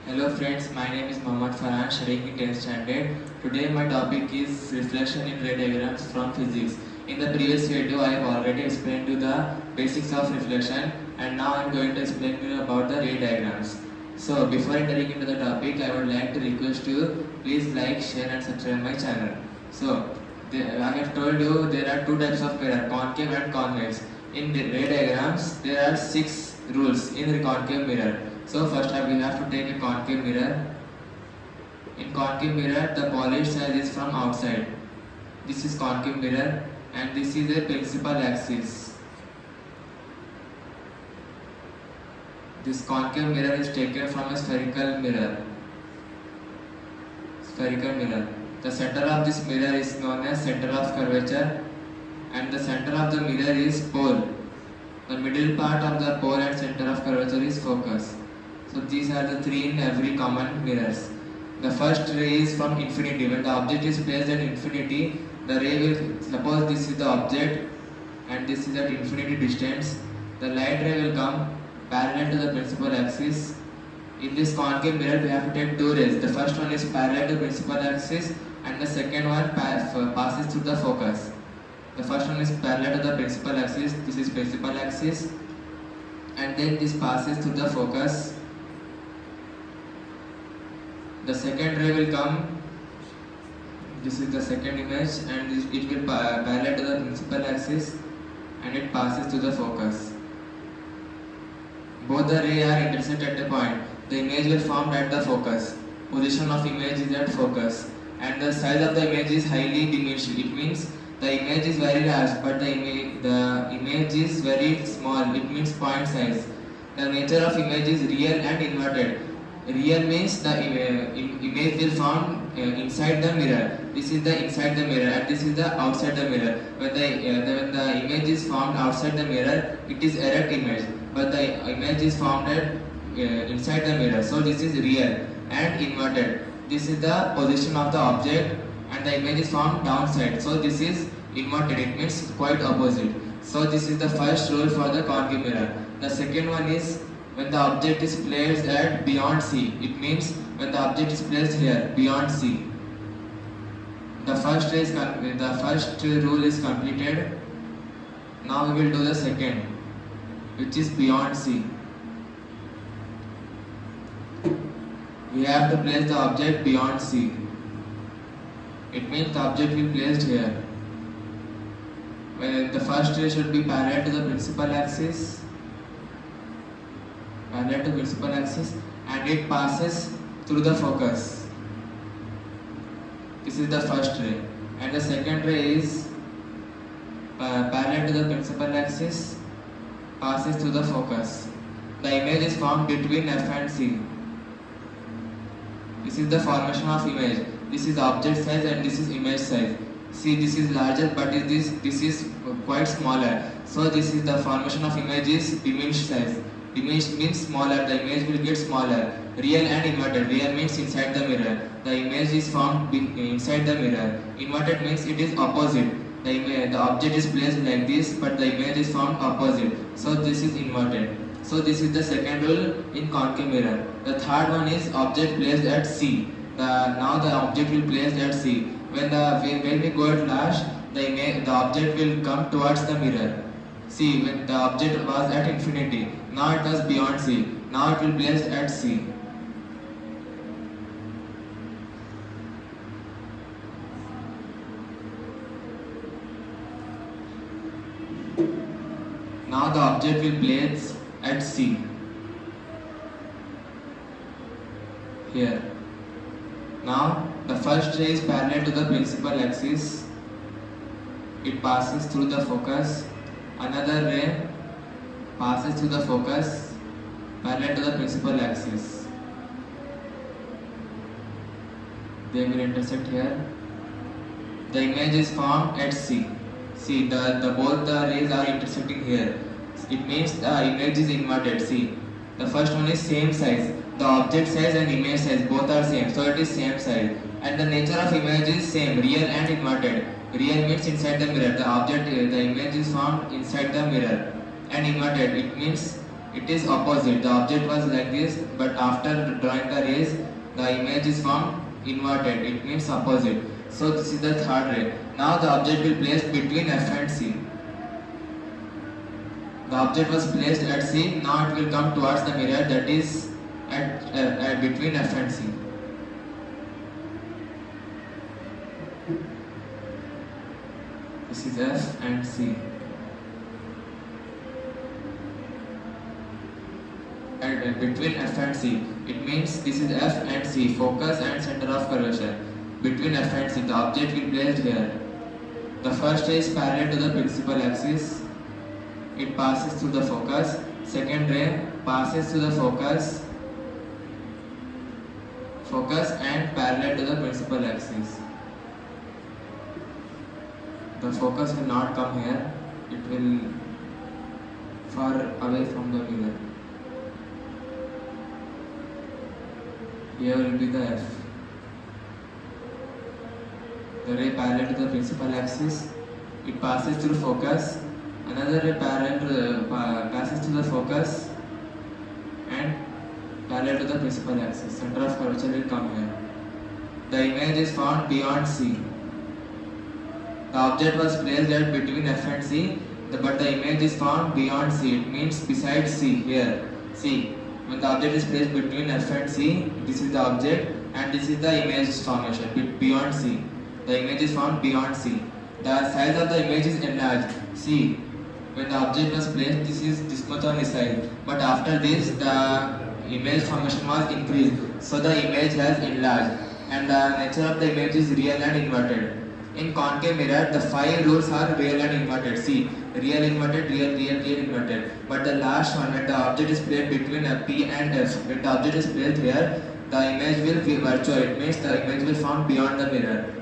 Hello friends, my name is Mohammad Farhan, studying in 10th standard. Today my topic is reflection in ray diagrams from physics. In the previous video I have already explained you the basics of reflection and now I am going to explain you about the ray diagrams. So before entering into the topic, I would like to request you please like, share and subscribe my channel. So I have told you there are two types of mirror, concave and convex. In the ray diagrams there are 6 rules in the concave mirror. So first we have to take a concave mirror. In concave mirror, the polished side is from outside. This is concave mirror and this is a principal axis. This concave mirror is taken from a spherical mirror. Spherical mirror. The center of this mirror is known as center of curvature and the center of the mirror is pole. The middle part of the pole and center of curvature is focus. So these are the three in every common mirrors. The first ray is from infinity. When the object is placed at infinity, the ray will, suppose this is the object and this is at infinity distance, the light ray will come parallel to the principal axis. In this concave mirror we have to take two rays. The first one is parallel to principal axis and the second one passes through the focus. The first one is parallel to the principal axis, this is principal axis, and then this passes through the focus. The second ray will come, this is the second image, and it will parallel to the principal axis and it passes to the focus. Both the rays are intersect at a point. The image will form at the focus. Position of image is at focus and the size of the image is highly diminished. It means the image is very large but the image is very small. It means point size. The nature of image is real and inverted. Real means the image will form inside the mirror. This is the inside the mirror and this is the outside the mirror. When the image is formed outside the mirror, it is erect image. But the image is formed inside the mirror. So this is real and inverted. This is the position of the object and the image is formed downside. So this is inverted. It means quite opposite. So this is the first rule for the concave mirror. The second one is when the object is placed at beyond C. It means when the object is placed here beyond C. The first rule is completed. Now we will do the second, which is beyond C. We have to place the object beyond C. It means the object will be placed here. When the first ray should be parallel to the principal axis. Parallel to principal axis and it passes through the focus. This is the first ray and the second ray is parallel to the principal axis, passes through the focus. The image is formed between F and C. This is the formation of image. This is object size and this is image size. See, this is larger but this is quite smaller. So this is the formation of image is diminished size. Image means smaller, the image will get smaller. Real and inverted. Real means inside the mirror. The image is formed inside the mirror. Inverted means it is opposite. The object is placed like this but the image is formed opposite. So this is inverted. So this is the second rule in concave mirror. The third one is object placed at C. Now the object will placed at C. When we go at last, the object will come towards the mirror. See, when the object was at infinity, now it was beyond C. Now it will be placed at C. Now the object will place at C. Here. Now the first ray is parallel to the principal axis. It passes through the focus. Another ray passes through the focus parallel to the principal axis. They will intersect here. The image is formed at C. See, both the rays are intersecting here. It means the image is inverted. See, the first one is same size. The object size and image size both are same. So it is same size. And the nature of image is same, real and inverted. Real means inside the mirror. The image is formed inside the mirror. And inverted, it means It is opposite. The object was like this, but after drawing the rays, the image is formed inverted. It means opposite. So this is the third ray. Now the object will place between F and C. The object was placed at C. Now it will come towards the mirror, that is at between F and C. This is F and C. And between F and C, it means this is F and C, focus and center of curvature. Between F and C, the object will be placed here. The first ray is parallel to the principal axis. It passes through the focus. Second ray passes through the focus and parallel to the principal axis. The focus will not come here. It will far away from the mirror. Here will be the F. The ray parallel to the principal axis. It passes through focus. Another ray passes through the focus and parallel to the principal axis. Center of curvature will come here. The image is found beyond C. The object was placed at between F and C, but the image is found beyond C. It means beside C here. C. When the object is placed between F and C, this is the object and this is the image formation beyond C. The image is found beyond C. The size of the image is enlarged. See, when the object was placed, this much on the size. But after this, the image formation was increased. So the image has enlarged. And the nature of the image is real and inverted. In concave mirror, the 5 rules are real and inverted. See, real inverted, real inverted. But the last one, when the object is placed between P and F, when the object is placed here, the image will be virtual. It means the image will found beyond the mirror.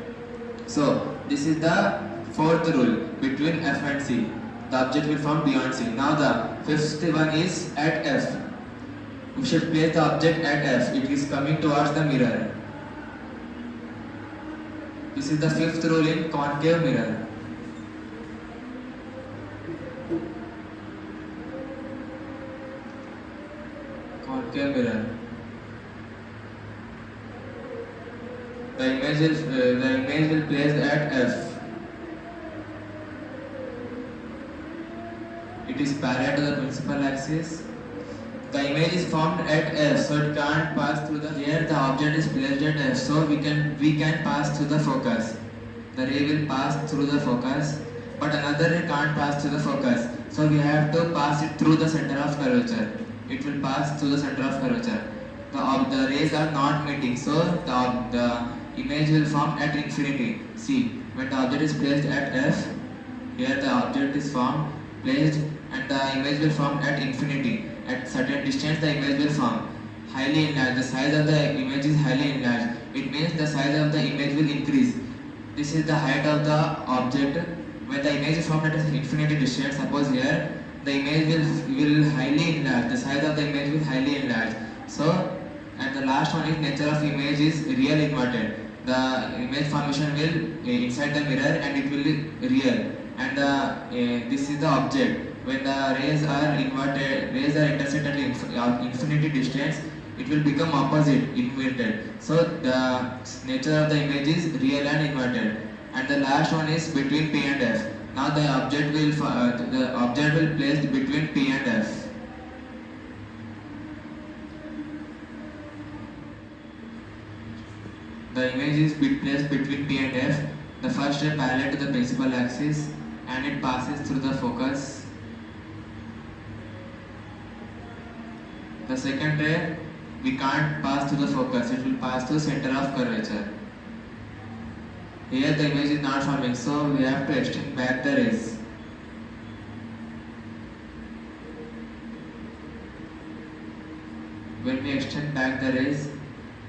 So this is the fourth rule between F and C. The object will found beyond C. Now the fifth one is at F. We should place the object at F. It is coming towards the mirror. This is the fifth rule in concave mirror. Concave mirror. The image will place at F. It is parallel to the principal axis. The image is formed at F, so it can't pass through the. Here the object is placed at F, so we can pass through the focus. The ray will pass through the focus, but another ray can't pass through the focus. So we have to pass it through the center of curvature. It will pass through the center of curvature. The rays are not meeting, so the image will form at infinity. See, when the object is placed at F, here the object is placed, and the image will form at infinity. At certain distance, the image will form highly enlarged. The size of the image is highly enlarged. It means the size of the image will increase. This is the height of the object. When the image is formed at an infinity distance, suppose here the image will highly enlarge. The size of the image will highly enlarge. So, and the last one is nature of image is real inverted. The image formation will inside the mirror and it will be real. And this is the object. When the rays are intersected at infinity distance, it will become opposite, inverted. So the nature of the image is real and inverted. And the last one is between P and F. Now the object will place between P and F. The image is placed between P and F. The first ray parallel to the principal axis, and it passes through the focus. The second ray, we can't pass through the focus, it will pass through center of curvature. Here the image is not forming, so we have to extend back the rays. When we extend back the rays,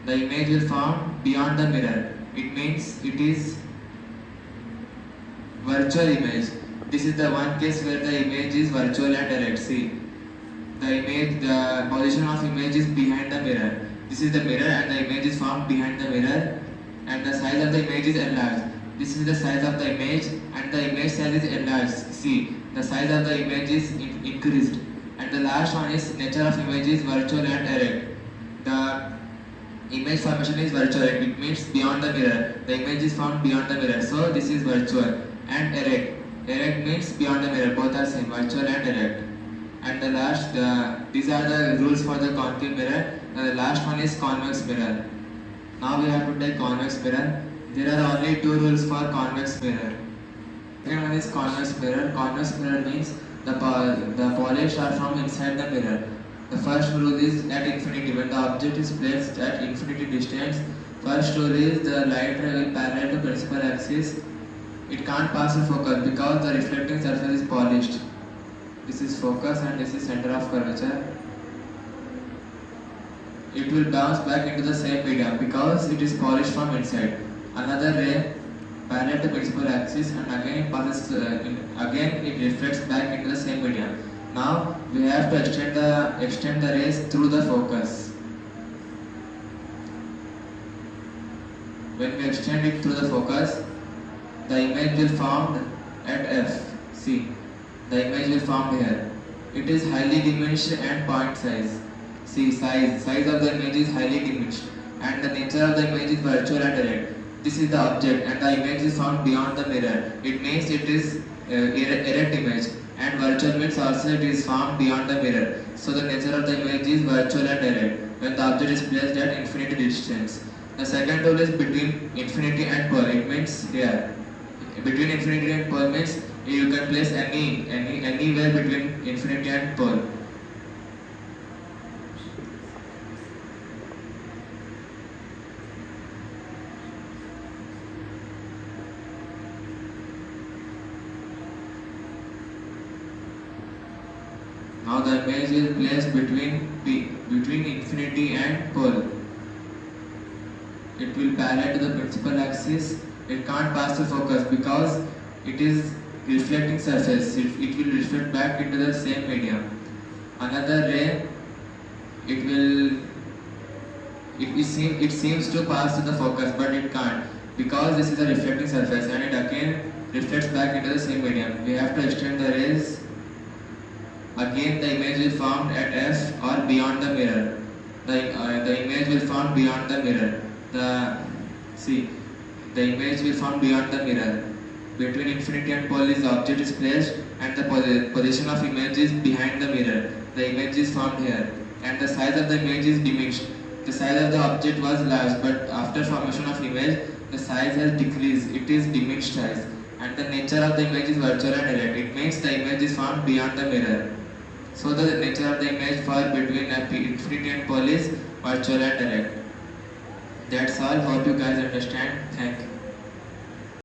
the image will form beyond the mirror. It means it is virtual image. This is the one case where the image is virtual and direct. See, the position of image is behind the mirror. This is the mirror and the image is formed behind the mirror, and the size of the image is enlarged. This is the size of the image and the image size is enlarged. See, the size of the image is increased. And the last one is nature of image is virtual and erect. The image formation is virtual, it means beyond the mirror. The image is found beyond the mirror, so this is virtual. And erect. Erect means beyond the mirror, both are same, virtual and erect. And the last, these are the rules for the concave mirror. The last one is convex mirror. Now we have to take convex mirror. There are only two rules for convex mirror. Second one is convex mirror. Convex mirror means the polished are from inside the mirror. The first rule is at infinity. When the object is placed at infinity distance, first rule is the light ray will parallel to principal axis. It can't pass the focus because the reflecting surface is polished. This is focus and this is center of curvature. It will bounce back into the same medium because it is polished from inside. Another ray parallel to principal axis and again it passes again it reflects back into the same medium. Now we have to extend the rays through the focus. When we extend it through the focus, the image will form at F. See, the image will form here. It is highly diminished and point size. See, size of the image is highly diminished and the nature of the image is virtual and erect. This is the object and the image is found beyond the mirror. It means it is erect image, and virtual means also it is found beyond the mirror. So the nature of the image is virtual and erect when the object is placed at infinity distance. The second rule is between infinity and pole. It means here. Between infinity and pole means you can place anywhere between infinity and pole. Now the image is placed between infinity and pole. It will parallel to the principal axis. It can't pass the focus because it is reflecting surface. It will reflect back into the same medium. Another ray, it seems to pass to the focus, but it can't because this is a reflecting surface and it again reflects back into the same medium. We have to extend the rays. Again, the image is formed at F or beyond the mirror. The image will form beyond the mirror. The image will form beyond the mirror. Between infinity and pole is the object is placed and the position of image is behind the mirror. The image is formed here and the size of the image is diminished. The size of the object was large, but after formation of image, the size has decreased. It is diminished size and the nature of the image is virtual and erect. It means the image is formed beyond the mirror. So the nature of the image for between infinity and pole is virtual and erect. That's all. Hope you guys understand. Thank you.